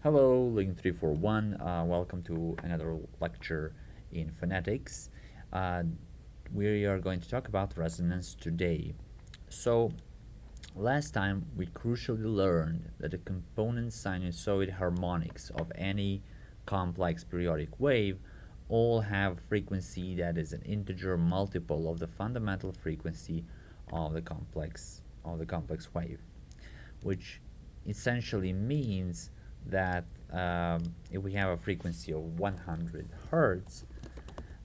Hello, Link341. Welcome to another lecture in phonetics. Uh, we are going to talk about resonance today. So, last time we crucially learned that the component sinusoid harmonics of any complex periodic wave all have frequency that is an integer multiple of the fundamental frequency of the complex wave, which essentially means that if we have a frequency of 100 hertz,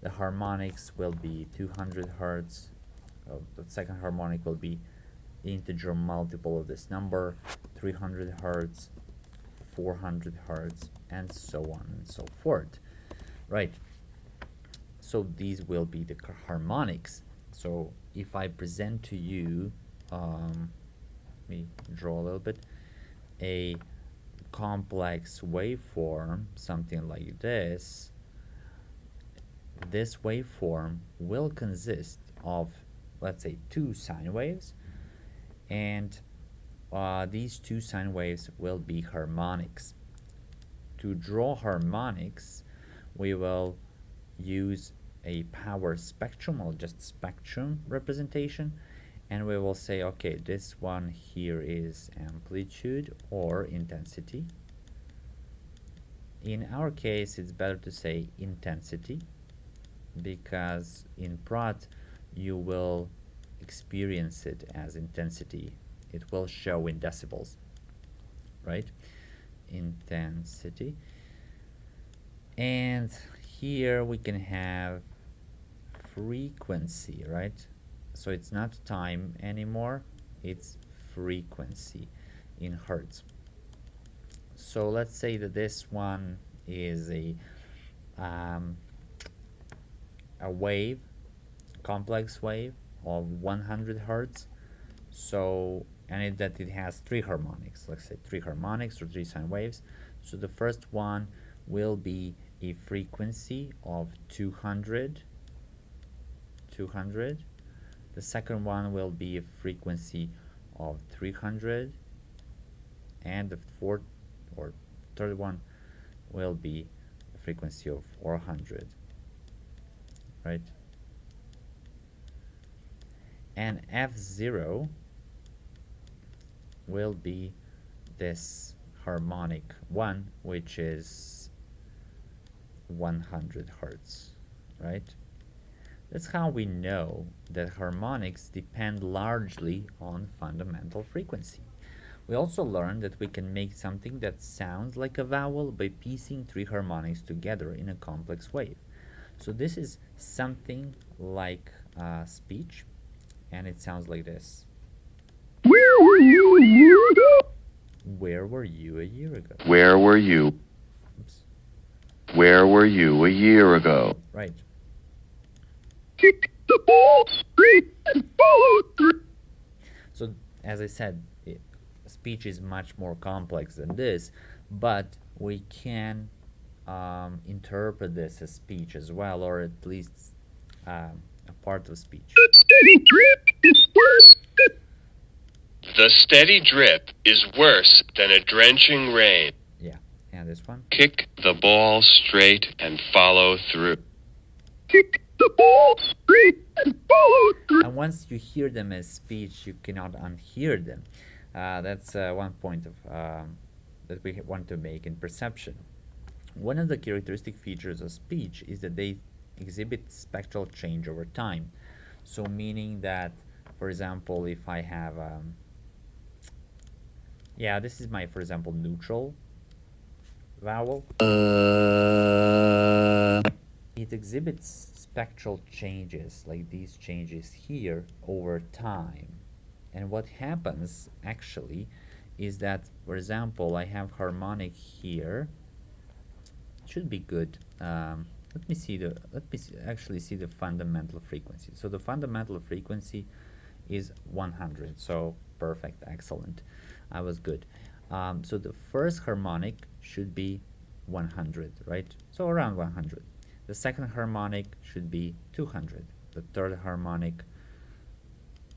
the harmonics will be 200 hertz. The second harmonic will be integer multiple of this number, 300 hertz, 400 hertz, and so on and so forth. Right. So these will be the harmonics. So if I present to you, let me draw a little bit, a complex waveform, something like this, this waveform will consist of, let's say, two sine waves, and these two sine waves will be harmonics. To draw harmonics, we will use a power spectrum, or just spectrum representation, and we will say, okay, this one here is amplitude or intensity. In our case, it's better to say intensity, because in prot you will experience it as intensity. It will show in decibels, right? Intensity. And here we can have frequency, right? So it's not time anymore, it's frequency in hertz. So let's say that this one is um, a wave, complex wave of 100 hertz. So, and that it has three harmonics, let's say three harmonics or three sine waves. So the first one will be a frequency of 200. The second one will be a frequency of 300, and the fourth or third one will be a frequency of 400, right? And F0 will be this harmonic one, which is 100 hertz, right? That's how we know that harmonics depend largely on fundamental frequency. We also learned that we can make something that sounds like a vowel by piecing three harmonics together in a complex wave. So this is something like speech, and it sounds like this. Where were you a year ago? Where were you? Oops. Where were you a year ago? Right. So, as I said, speech is much more complex than this, but we can interpret this as speech as well, or at least a part of speech. The steady drip is worse than a drenching rain. Yeah, and this one. Kick the ball straight and follow through. And once you hear them as speech, you cannot unhear them. That's one point of that we want to make in perception. One of the characteristic features of speech is that they exhibit spectral change over time. So meaning that, for example, if I have, yeah, this is my, for example, neutral vowel. It exhibits spectral changes, like these changes here, over time. And what happens actually is that, for example, I have harmonic here. It should be good. Actually see the fundamental frequency. So the fundamental frequency is 100. So perfect, excellent. I was good. So the first harmonic should be 100, right? So around 100. The second harmonic should be 200. The third harmonic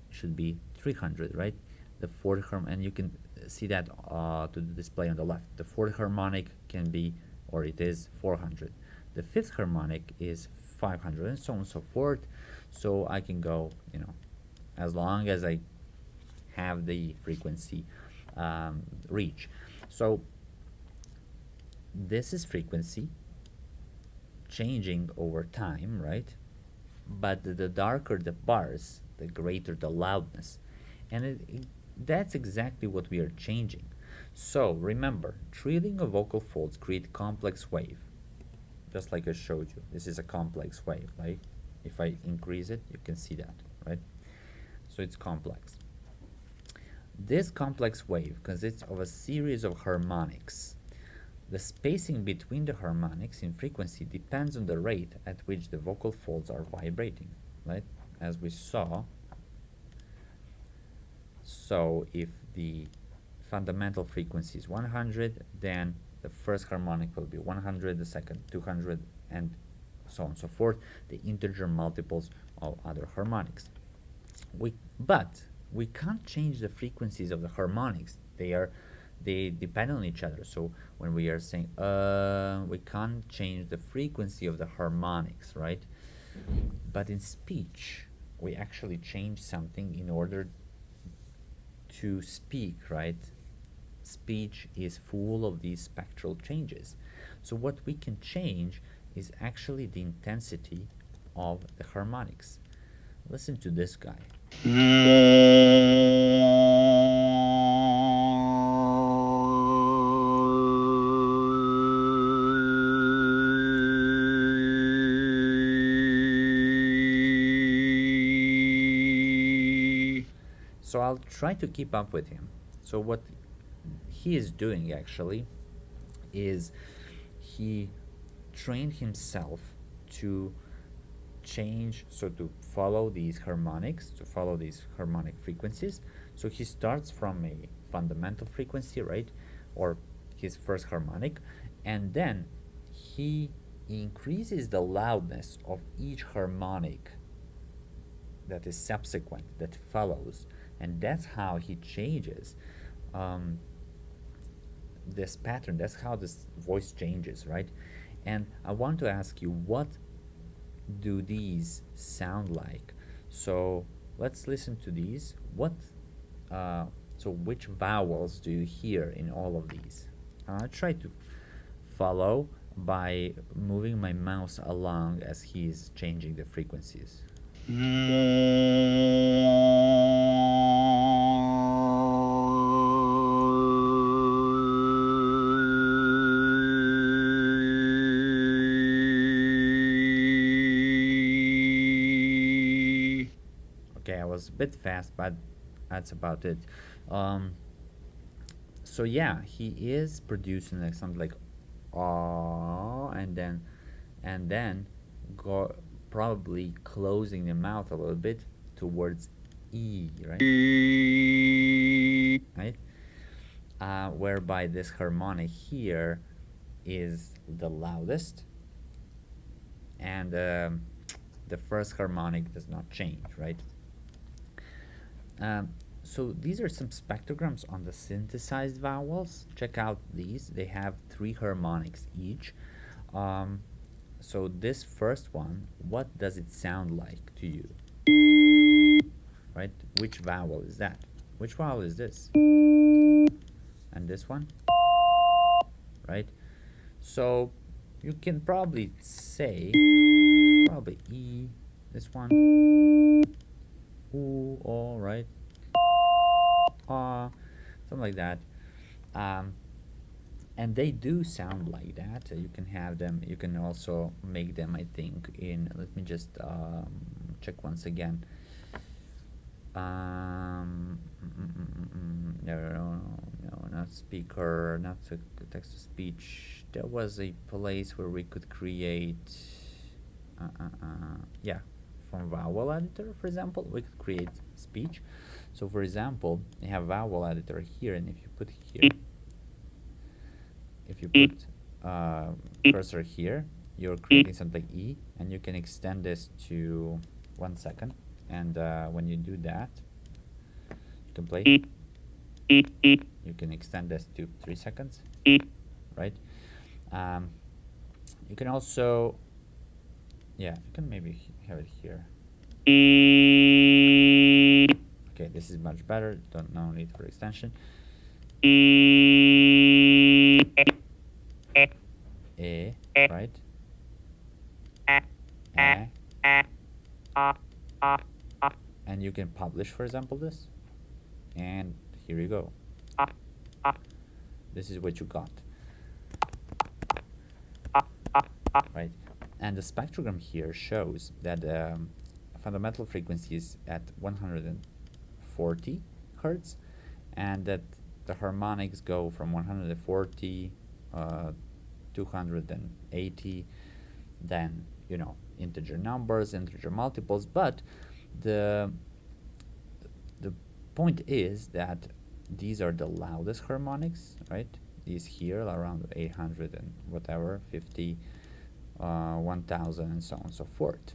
should be 300, right? The fourth harmonic, and you can see that to the display on the left. The fourth harmonic can be, or it is 400. The fifth harmonic is 500, and so on and so forth. So I can go, as long as I have the frequency reach. So this is frequency changing over time, right? But the darker the bars, the greater the loudness. And that's exactly what we are changing. So remember, trilling of vocal folds create complex wave. Just like I showed you. This is a complex wave, right? If I increase it, you can see that, right? So it's complex. This complex wave consists of a series of harmonics. The spacing between the harmonics in frequency depends on the rate at which the vocal folds are vibrating, right? As we saw. So if the fundamental frequency is 100, then the first harmonic will be 100, the second 200, and so on and so forth, the integer multiples of other harmonics. But we can't change the frequencies of the harmonics. They depend on each other. So when we are saying we can't change the frequency of the harmonics, right? But in speech, we actually change something in order to speak, right? Speech is full of these spectral changes. So what we can change is actually the intensity of the harmonics. Listen to this guy. So I'll try to keep up with him. So what he is doing actually is he trained himself to change, so to follow these harmonics, to follow these harmonic frequencies. So he starts from a fundamental frequency, right, or his first harmonic, and then he increases the loudness of each harmonic that is subsequent, that follows, and that's how he changes this pattern. That's how this voice changes, right? And I want to ask you, what do these sound like? So let's listen to these. So which vowels do you hear in all of these? I'll try to follow by moving my mouse along as he's changing the frequencies. Okay, I was a bit fast, but that's about it. So yeah, he is producing like something like ah, and then go probably closing the mouth a little bit towards E, right? Right? Whereby this harmonic here is the loudest, and the first harmonic does not change, right? So these are some spectrograms on the synthesized vowels. Check out these. They have 3 harmonics each. So this first one, what does it sound like to you? Right? Which vowel is that? Which vowel is this? And this one? Right? So you can probably say, probably E, this one, ooh, all right, something like that. And they do sound like that. You can have them, you can also make them, I think, in, let me just check once again. No, not speaker, not text to speech. There was a place where we could create, yeah, from vowel editor, for example, we could create speech. So for example, you have vowel editor here, and if you put here, if you put cursor here, you're creating something like E, and you can extend this to 1 second. And when you do that, you can play. You can extend this to 3 seconds, right? You can also, yeah, you can maybe have it here. Okay, this is much better. No need for extension. Right? And you can publish, for example, this. And here you go. This is what you got. Right? And the spectrogram here shows that fundamental frequency is at 140 hertz, and that the harmonics go from 140, 280, then, you know, integer numbers, integer multiples. But the point is that these are the loudest harmonics, right? These here around 800 and whatever, 50, 1000, and so on and so forth.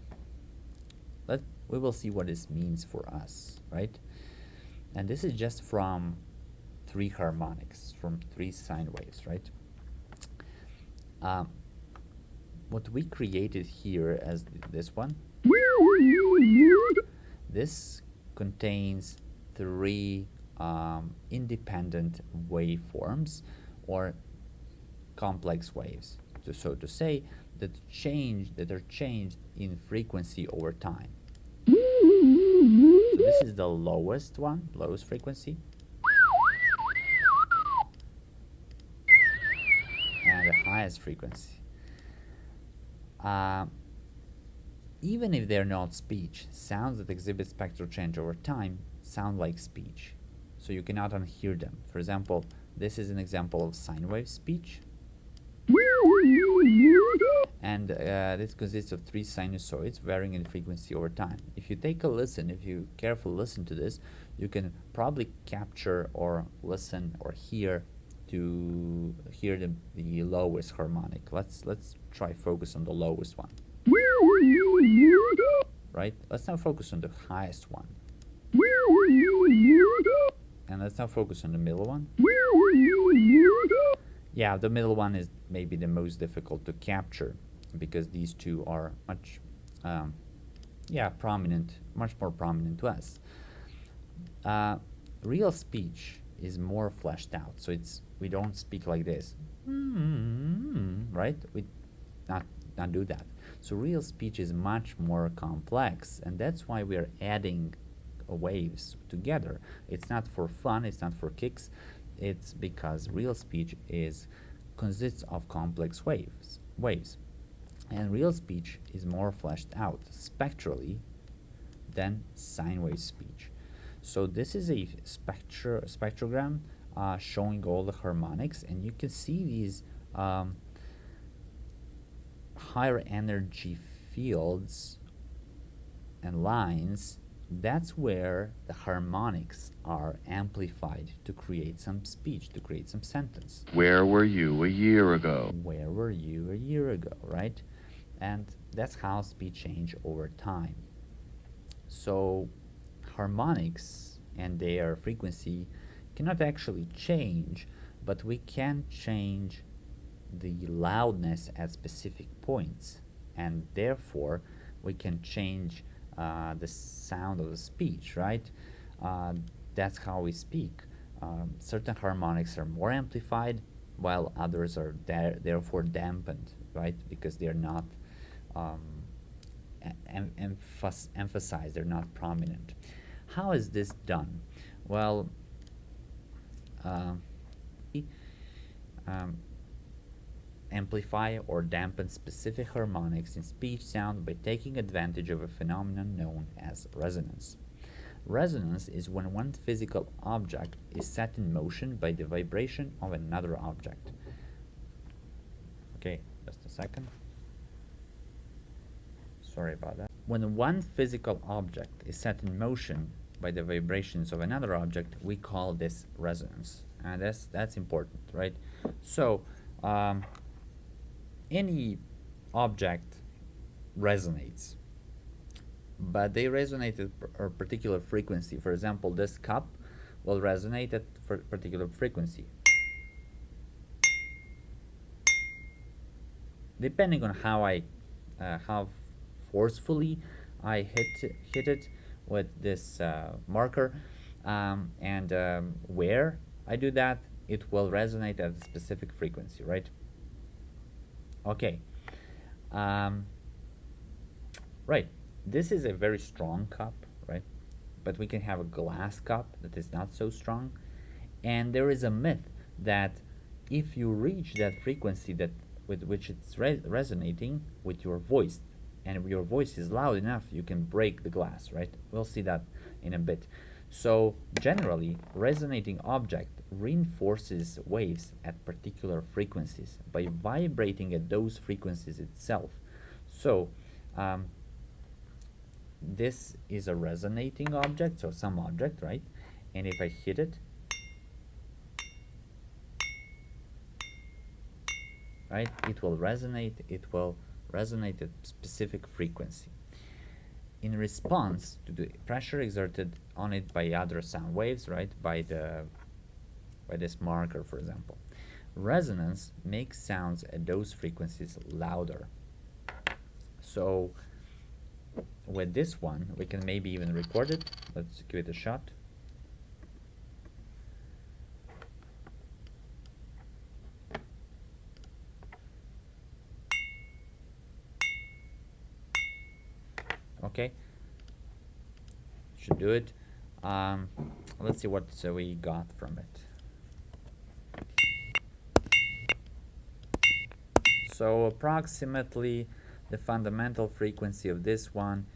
We will see what this means for us, right? And this is just from 3 harmonics, from 3 sine waves, right? What we created here as this one, this contains 3 independent waveforms, or complex waves, so to say, that are changed in frequency over time. So this is the lowest one, lowest frequency, and the highest frequency. Even if they're not speech, sounds that exhibit spectral change over time sound like speech, so you cannot unhear them. For example, this is an example of sine wave speech, and this consists of 3 sinusoids varying in frequency over time. If you take a listen, if you carefully listen to this, you can probably capture or listen or hear to hear the lowest harmonic. Let's try focus on the lowest one. Right? Let's now focus on the highest one. And let's now focus on the middle one. Yeah, the middle one is maybe the most difficult to capture, because these two are much, prominent, much more prominent to us. Real speech is more fleshed out, so we don't speak like this, right? We not do that. So real speech is much more complex, and that's why we are adding waves together. It's not for fun, it's not for kicks, it's because real speech consists of complex waves, and real speech is more fleshed out spectrally than sine wave speech. So this is a spectrogram showing all the harmonics, and you can see these higher energy fields and lines. That's where the harmonics are amplified to create some speech, to create some sentence. Where were you a year ago? Where were you a year ago, right? And that's how speech change over time. So harmonics and their frequency cannot actually change, but we can change the loudness at specific points, and therefore we can change the sound of the speech, right? That's how we speak. Certain harmonics are more amplified, while others are therefore dampened, right? Because they're not emphasized, they're not prominent. How is this done? Well, amplify or dampen specific harmonics in speech sound by taking advantage of a phenomenon known as resonance. Resonance is when one physical object is set in motion by the vibration of another object. Okay, just a second. Sorry about that. When one physical object is set in motion by the vibrations of another object, we call this resonance, and that's important, right? So any object resonates, but they resonate at a particular frequency. For example, this cup will resonate at a particular frequency. Depending on how forcefully I hit it with this marker, and where I do that, it will resonate at a specific frequency, right? Okay. Um, right. This is a very strong cup, right? But we can have a glass cup that is not so strong. And there is a myth that if you reach that frequency that with which it's resonating with your voice, and your voice is loud enough, you can break the glass, right? We'll see that in a bit. So generally, resonating object reinforces waves at particular frequencies by vibrating at those frequencies itself. So um, this is a resonating object, so some object, right? And if I hit it, right, it will resonate at specific frequency in response to the pressure exerted on it by other sound waves, right, by this marker, for example. Resonance makes sounds at those frequencies louder. So with this one, we can maybe even record it. Let's give it a shot. Okay, should do it. Let's see what we got from it. So approximately the fundamental frequency of this one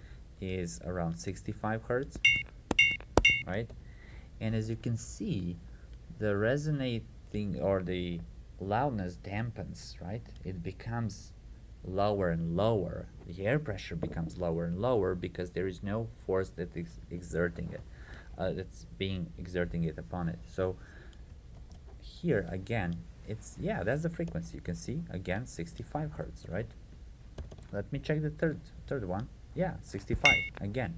is around 65 hertz, right? And as you can see, the resonating or the loudness dampens, right? It becomes lower and lower. The air pressure becomes lower and lower because there is no force that is exerting it, that's being exerting it upon it. So here again, it's, yeah, that's the frequency. You can see again 65 hertz, right? Let me check the third one. Yeah, 65 again.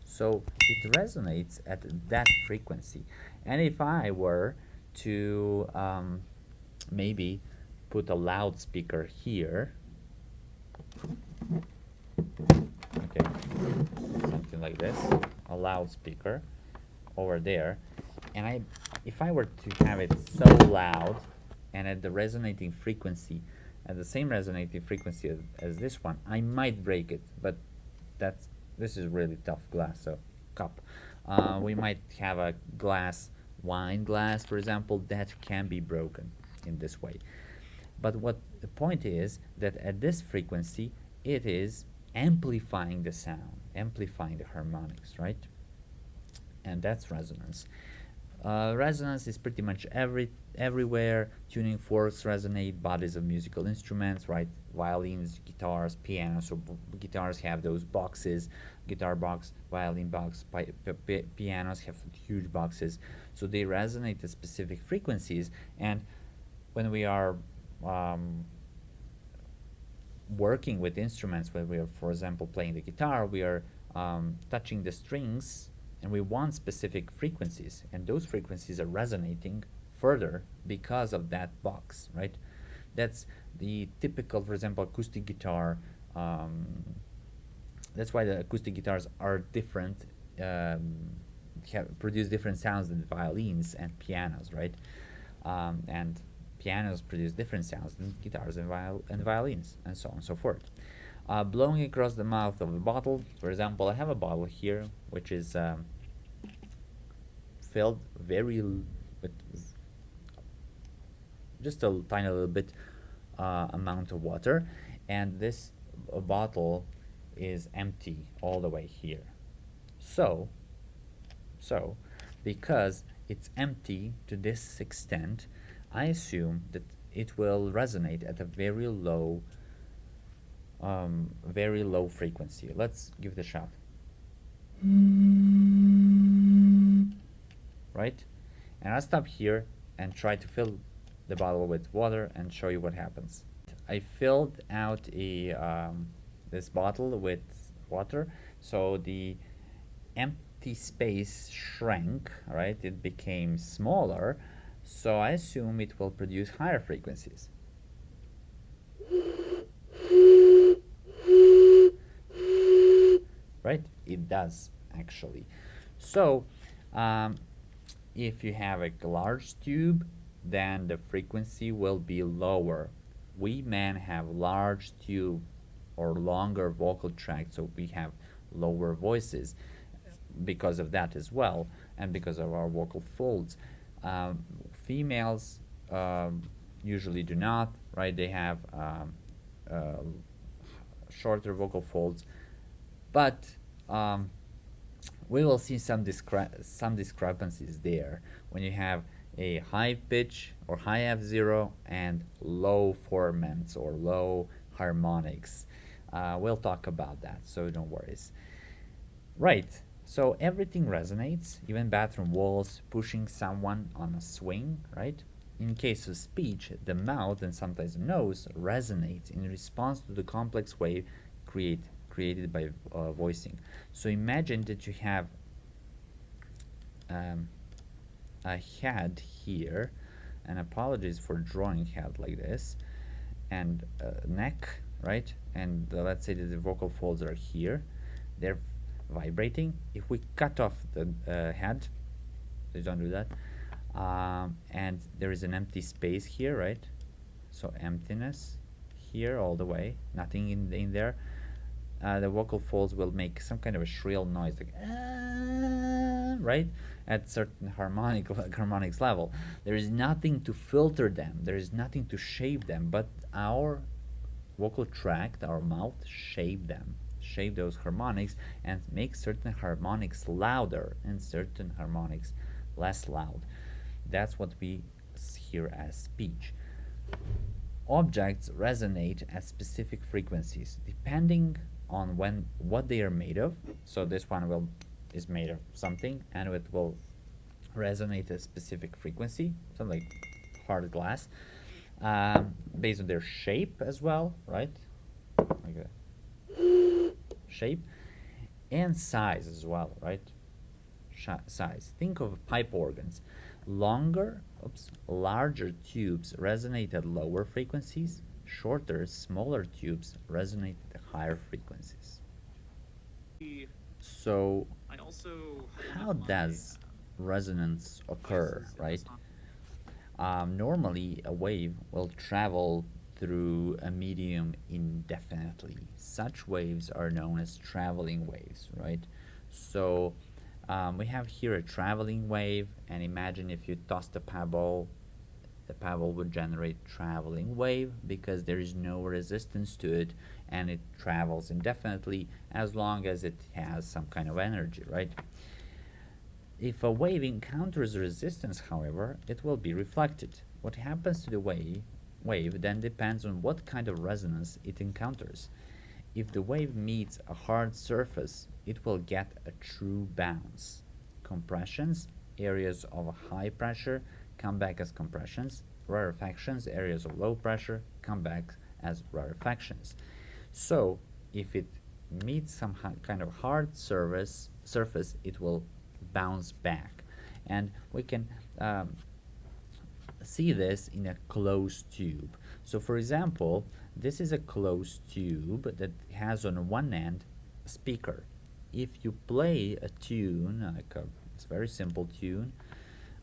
So it resonates at that frequency. And if I were to maybe put a loudspeaker here, okay, something like this, a loudspeaker over there, and if I were to have it so loud and at the resonating frequency, at the same resonating frequency as this one, I might break it, but this is really tough glass, so cup. We might have a wine glass, for example, that can be broken in this way. But what the point is that at this frequency, it is amplifying the sound, amplifying the harmonics, right? And that's resonance. Resonance is pretty much everywhere. Tuning forks resonate bodies of musical instruments, right? Violins, guitars, pianos. So guitars have those boxes, guitar box, violin box. Pianos have huge boxes, so they resonate at specific frequencies. And when we are working with instruments, when we are, for example, playing the guitar, we are touching the strings, and we want specific frequencies, and those frequencies are resonating further because of that box, right? That's the typical, for example, acoustic guitar. That's why the acoustic guitars are different, produce different sounds than violins and pianos, right? And pianos produce different sounds than guitars and violins, and so on and so forth. Blowing across the mouth of a bottle, for example, I have a bottle here which is filled with just a tiny little bit amount of water, and this bottle is empty all the way here. So because it's empty to this extent, I assume that it will resonate at a very low frequency. Let's give it a shot. Right? And I'll stop here and try to fill the bottle with water and show you what happens. I filled out this bottle with water, so the empty space shrank, right? It became smaller, so I assume it will produce higher frequencies. Right? It does, actually. So, um, if you have a large tube, then the frequency will be lower. We men have large tube or longer vocal tracts, so we have lower voices because of that as well, and because of our vocal folds. Females usually do not, right? They have uh, shorter vocal folds, but we will see some discrepancies there when you have a high pitch or high F0 and low formants or low harmonics. We'll talk about that, so don't worry. Right, so everything resonates, even bathroom walls, pushing someone on a swing, right? In case of speech, the mouth and sometimes the nose resonates in response to the complex wave created by voicing. So imagine that you have a head here, and apologies for drawing head like this, and neck, right? And let's say that the vocal folds are here. They're vibrating. If we cut off the head, please don't do that. And there is an empty space here, right? So emptiness here all the way, nothing in there. The vocal folds will make some kind of a shrill noise, like right at certain harmonics level. There is nothing to filter them. There is nothing to shape them, but our vocal tract, our mouth, shape those harmonics, and make certain harmonics louder and certain harmonics less loud. That's what we hear as speech. Objects resonate at specific frequencies depending on what they are made of. So this one is made of something, and it will resonate at a specific frequency, something like hard glass, based on their shape as well, right? Like that. Shape and size as well, right? Size. Think of pipe organs. Larger tubes resonate at lower frequencies. Shorter, smaller tubes resonate at higher frequencies. So, how does resonance occur, right? Normally, a wave will travel through a medium indefinitely. Such waves are known as traveling waves, right? So, we have here a traveling wave, and imagine if you tossed a pebble, the pebble would generate traveling wave because there is no resistance to it, and it travels indefinitely as long as it has some kind of energy, right? If a wave encounters resistance, however, it will be reflected. What happens to the wave then depends on what kind of resonance it encounters. If the wave meets a hard surface, it will get a true bounce. Compressions, areas of high pressure, come back as compressions. Rarefactions, areas of low pressure, come back as rarefactions. So, if it meets some kind of hard surface, it will bounce back. And we can see this in a closed tube. So for example, this is a closed tube that has on one end a speaker. If you play a tune, it's a very simple tune,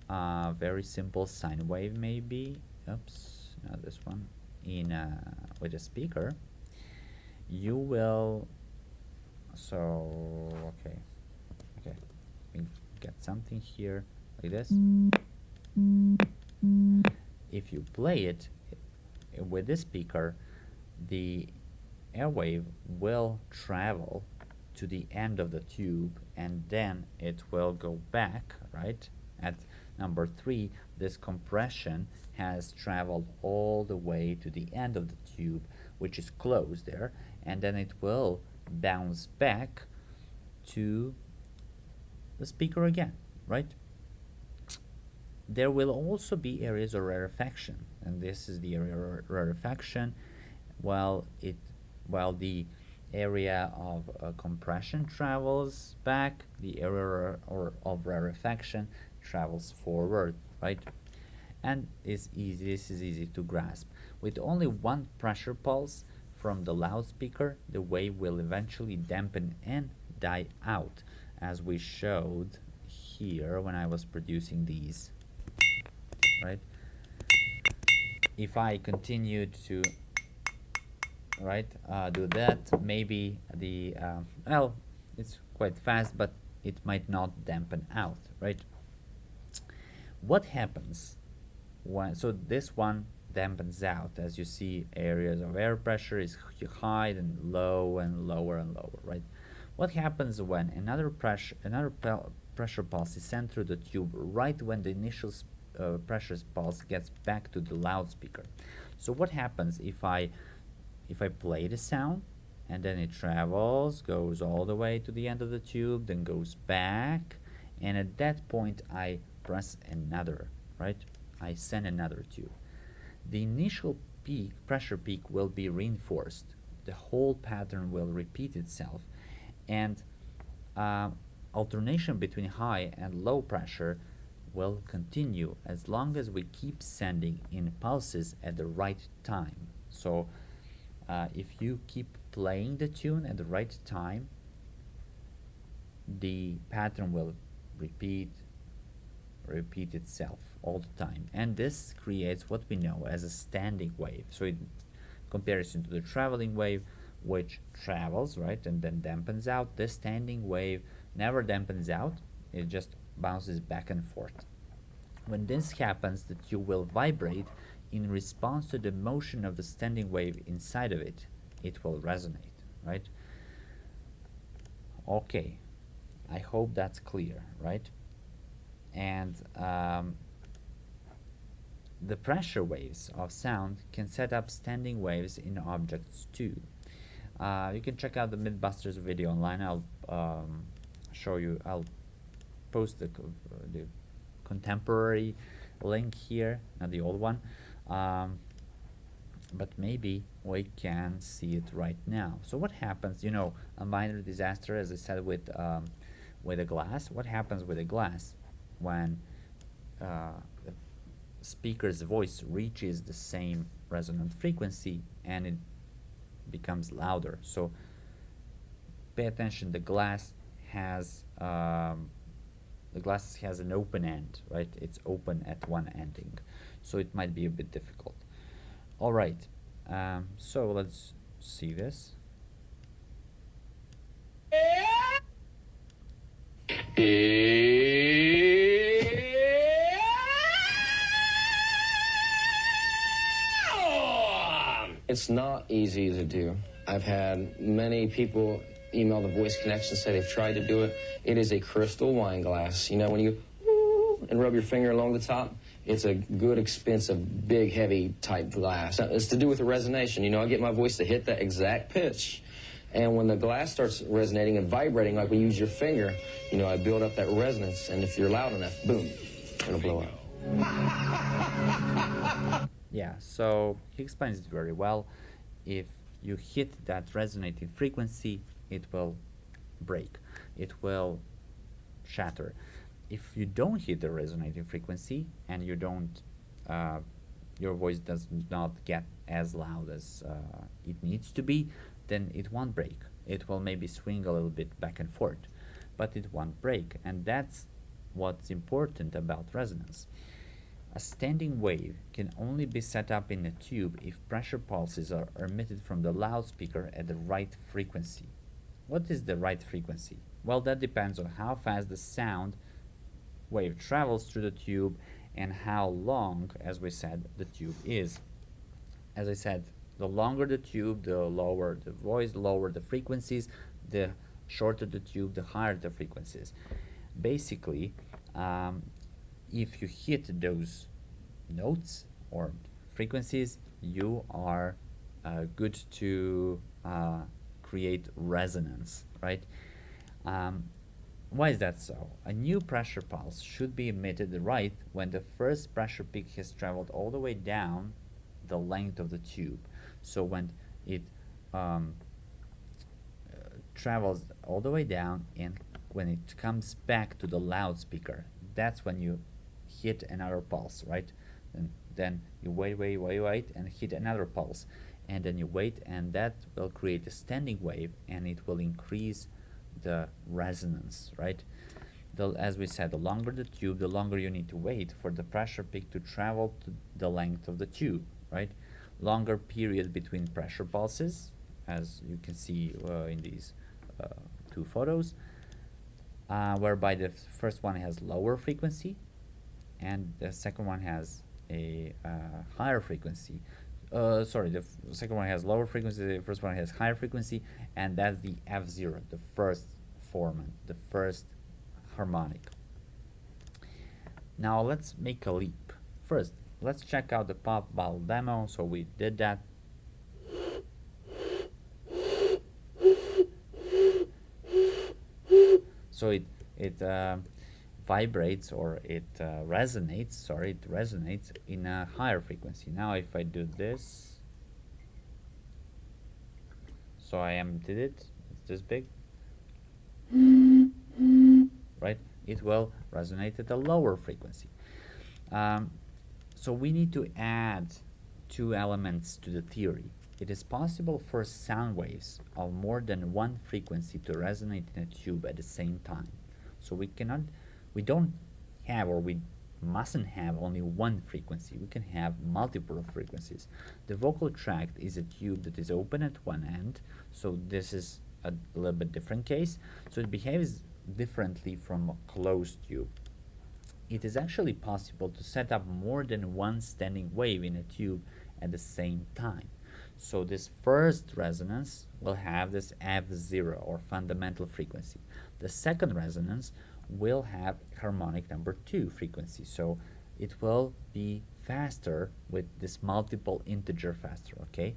very simple sine wave maybe, oops, not this one, with a speaker, you will, okay, we get something here like this. If you play it with this speaker, the airwave will travel to the end of the tube, and then it will go back, right? At number 3, this compression has traveled all the way to the end of the tube, which is closed there, and then it will bounce back to the speaker again, right? There will also be areas of rarefaction, and this is the area of rarefaction while the area of compression travels back, the area of rarefaction travels forward, right? And this is easy to grasp. With only one pressure pulse from the loudspeaker, the wave will eventually dampen and die out, as we showed here when I was producing these, right? If I continue to do that, maybe the well, it's quite fast, but it might not dampen out, right? What happens when, so this one dampens out, as you see areas of air pressure is high and low and lower and lower, right? What happens when another pressure pulse is sent through the tube right when the initial pressure pulse gets back to the loudspeaker? So what happens if I play the sound and then it travels, goes all the way to the end of the tube, then goes back, and at that point I press another, right? I send another tube. The initial peak, pressure peak, will be reinforced. The whole pattern will repeat itself, and alternation between high and low pressure will continue as long as we keep sending in pulses at the right time. So if you keep playing the tune at the right time, the pattern will repeat itself all the time, and this creates what we know as a standing wave. So in comparison to the traveling wave, which travels, right, and then dampens out, this standing wave never dampens out, it just bounces back and forth. When this happens, the tube will vibrate in response to the motion of the standing wave inside of it. It will resonate, right? Okay, I hope that's clear, right? And the pressure waves of sound can set up standing waves in objects too. You can check out the Mythbusters video online. I'll show you. I'll post the contemporary link here, not the old one. But maybe we can see it right now. So what happens? You know, a minor disaster, as I said, with a glass. What happens with a glass when the speaker's voice reaches the same resonant frequency and it becomes louder? So pay attention. The glass has an open end, right? It's open at one ending, so it might be a bit difficult. All right, so let's see this. It's not easy to do. I've had many people email the Voice Connection, say they've tried to do it. It is a crystal wine glass. You know, when you and rub your finger along the top, it's a good, expensive, big, heavy type glass. It's to do with the resonation. You know, I get my voice to hit that exact pitch. And when the glass starts resonating and vibrating, like when you use your finger, you know, I build up that resonance. And if you're loud enough, boom, it'll blow up. Yeah, so he explains it very well. If you hit that resonating frequency, it will break. It will shatter. If you don't hit the resonating frequency and you don't, your voice does not get as loud as it needs to be, then it won't break. It will maybe swing a little bit back and forth, but it won't break. And that's what's important about resonance. A standing wave can only be set up in a tube if pressure pulses are emitted from the loudspeaker at the right frequency. What is the right frequency? Well, that depends on how fast the sound wave travels through the tube and how long, as we said, the tube is. As I said, the longer the tube, the lower the voice, the lower the frequencies, the shorter the tube, the higher the frequencies. Basically, if you hit those notes or frequencies, you are good to create resonance, right? Why is that so? A new pressure pulse should be emitted right when the first pressure peak has traveled all the way down the length of the tube. So when it travels all the way down, and when it comes back to the loudspeaker, that's when you hit another pulse, right? And then you wait, and hit another pulse, and then you wait, and that will create a standing wave, and it will increase the resonance, right? As we said, the longer the tube, the longer you need to wait for the pressure peak to travel to the length of the tube, right? Longer period between pressure pulses, as you can see in these two photos, whereby the first one has lower frequency and the second one has a higher frequency. Sorry, the second one has lower frequency, the first one has higher frequency, and that's the F0, the first formant, the first harmonic. Now let's make a leap. First, let's check out the pop vowel demo. So we did that. So it vibrates, or it resonates. Sorry, it resonates in a higher frequency. Now, if I do this, so I emptied it. It's this big, right? It will resonate at a lower frequency. So we need to add two elements to the theory. It is possible for sound waves of more than one frequency to resonate in a tube at the same time. So we don't have, or we mustn't have only one frequency. We can have multiple frequencies. The vocal tract is a tube that is open at one end, so this is a little bit different case. So it behaves differently from a closed tube. It is actually possible to set up more than one standing wave in a tube at the same time. So this first resonance will have this F0, or fundamental frequency. The second resonance will have harmonic number 2 frequency. So it will be faster with this multiple integer faster, okay?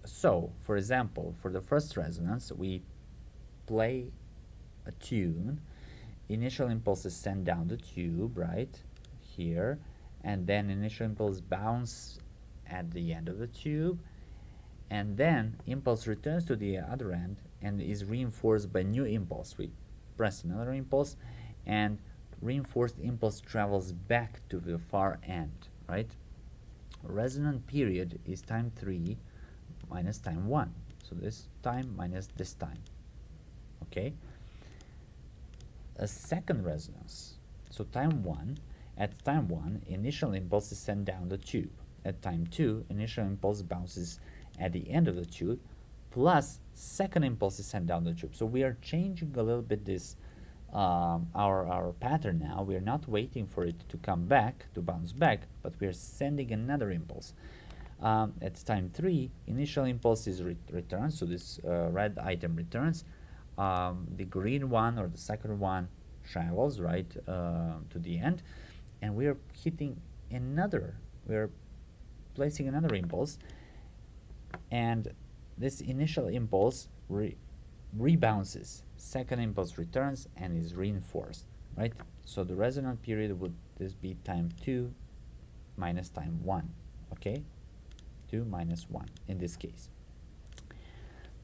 So, for example, for the first resonance, we play a tune. Initial impulse is sent down the tube, right here, and then initial impulse bounce at the end of the tube, and then impulse returns to the other end and is reinforced by new impulse. We press another impulse, and reinforced impulse travels back to the far end, right? Resonant period is time 3 minus time 1. So this time minus this time, okay? A second resonance. So time 1, at time 1, initial impulse is sent down the tube. At time 2, initial impulse bounces at the end of the tube, plus second impulse is sent down the tube. So we are changing a little bit this our pattern now. We are not waiting for it to come back, to bounce back, but we are sending another impulse. At time 3, initial impulse is returned, so this red item returns. The green one, or the second one, travels right to the end, and we are hitting another, we are placing another impulse, and this initial impulse rebounces. Second impulse returns and is reinforced, right? So the resonant period would this be time 2 minus time 1, okay? 2 minus 1 in this case.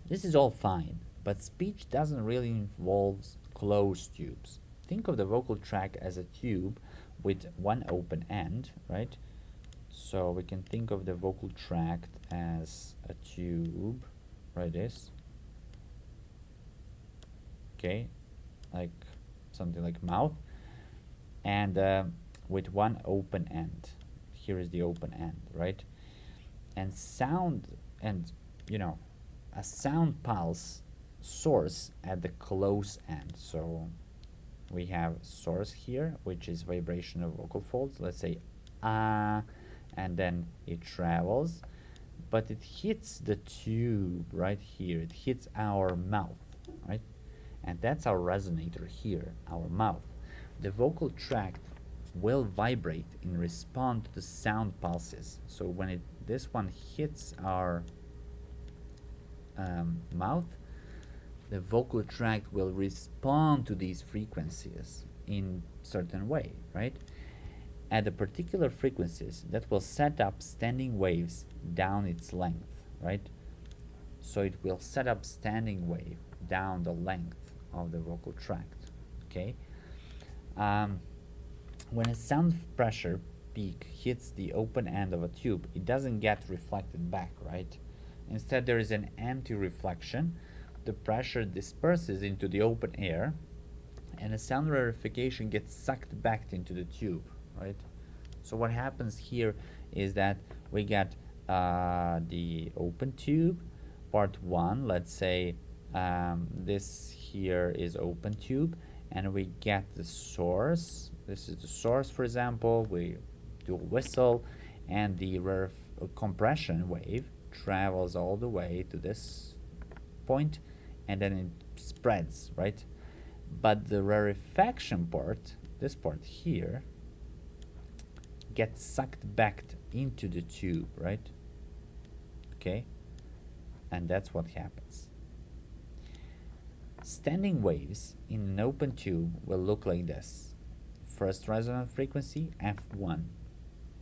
This is all fine, but speech doesn't really involve closed tubes. Think of the vocal tract as a tube with one open end, right? So we can think of the vocal tract as a tube, right? This, okay, like something like mouth, and with one open end. Here is the open end, right? And sound, and you know, a sound pulse source at the close end. So we have source here, which is vibration of vocal folds. Let's say and then it travels, but it hits the tube right here. It hits our mouth, right? And that's our resonator here, our mouth. The vocal tract will vibrate in response to the sound pulses. So when this one hits our mouth, the vocal tract will respond to these frequencies in certain way, right? At the particular frequencies that will set up standing waves down its length, right? So it will set up standing wave down the length of the vocal tract. Okay. When a sound pressure peak hits the open end of a tube, it doesn't get reflected back, right? Instead, there is an empty reflection. The pressure disperses into the open air, and a sound rarefication gets sucked back into the tube, right? So what happens here is that we get the open tube, part one. Let's say this here is open tube, and we get the source. This is the source, for example. We do a whistle, and the compression wave travels all the way to this point, and then it spreads, right? But the rarefaction part, this part here, gets sucked back into the tube, right? Okay, and that's what happens. Standing waves in an open tube will look like this. First resonant frequency, F1.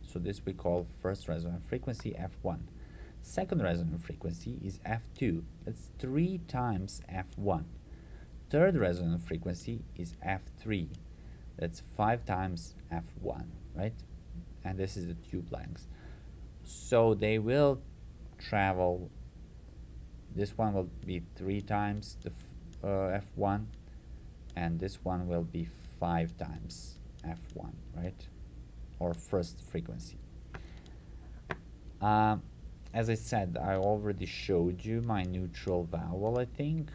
So this we call first resonant frequency, F1. Second resonant frequency is F2. That's 3 times F1. Third resonant frequency is F3. That's 5 times F1, right? And this is the tube length. So they will travel. This one will be 3 times the F1, and this one will be 5 times F1, right? Or first frequency. As I said, I already showed you my neutral vowel, I think.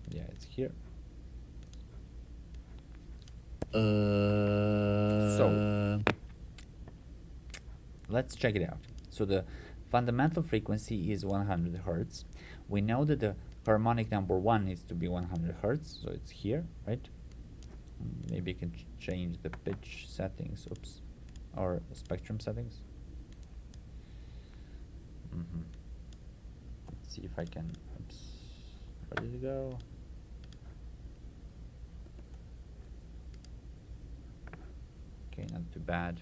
Yeah, it's here. So let's check it out. So the fundamental frequency is 100 hertz. We know that the harmonic number 1 needs to be 100 hertz, so it's here, right? Maybe you can change the pitch settings, oops, or spectrum settings. Let's see if I can, oops, ready to go. Okay, not too bad.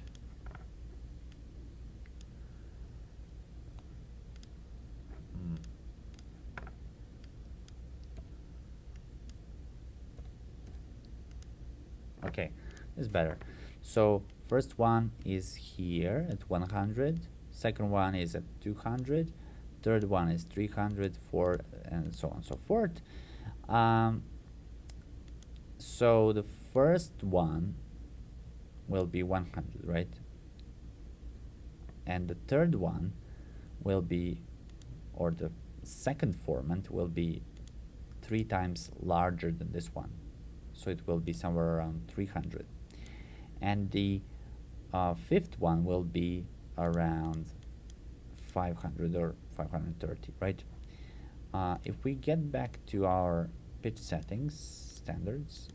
Okay, it's better. So first one is here at 100, second one is at 200, third one is 300, 4, and so on and so forth. So the first one will be 100, right? And the third one will be, or the second formant will be 3 times larger than this one. So it will be somewhere around 300. And the fifth one will be around 500 or 530, right? If we get back to our pitch settings, standards,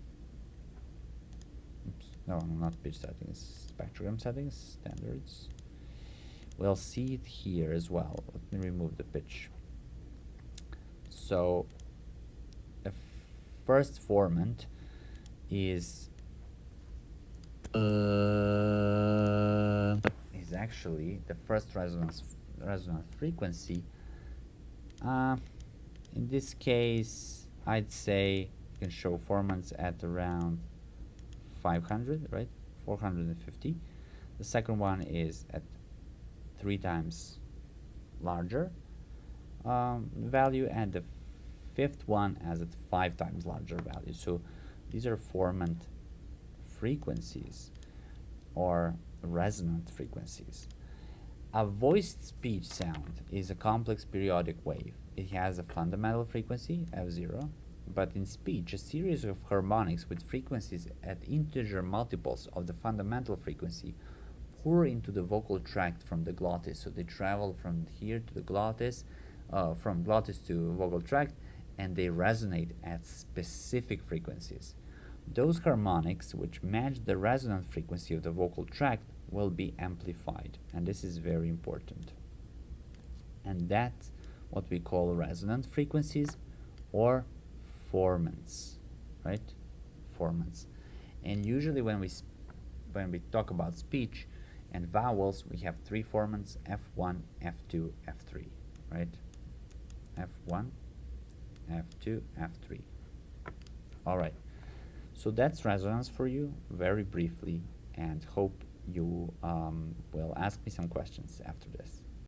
oops, no, not pitch settings, spectrum settings, standards, we'll see it here as well. Let me remove the pitch. So the first formant is actually the first resonant frequency. In this case, I'd say you can show formants at around 500, right? 450. The second one is at 3 times larger value, and the fifth one has at 5 times larger value. So these are formant frequencies or resonant frequencies. A voiced speech sound is a complex periodic wave. It has a fundamental frequency, F0, but in speech, a series of harmonics with frequencies at integer multiples of the fundamental frequency pour into the vocal tract from the glottis. So they travel from here to the glottis, from glottis to vocal tract, and they resonate at specific frequencies. Those harmonics which match the resonant frequency of the vocal tract will be amplified, and this is very important. And that's what we call resonant frequencies or formants, right? Formants. And usually when we talk about speech, And vowels, we have three formants: F1, F2, F3, right? F1, F2, F3. All right. So that's resonance for you, very briefly, and hope you will ask me some questions after this.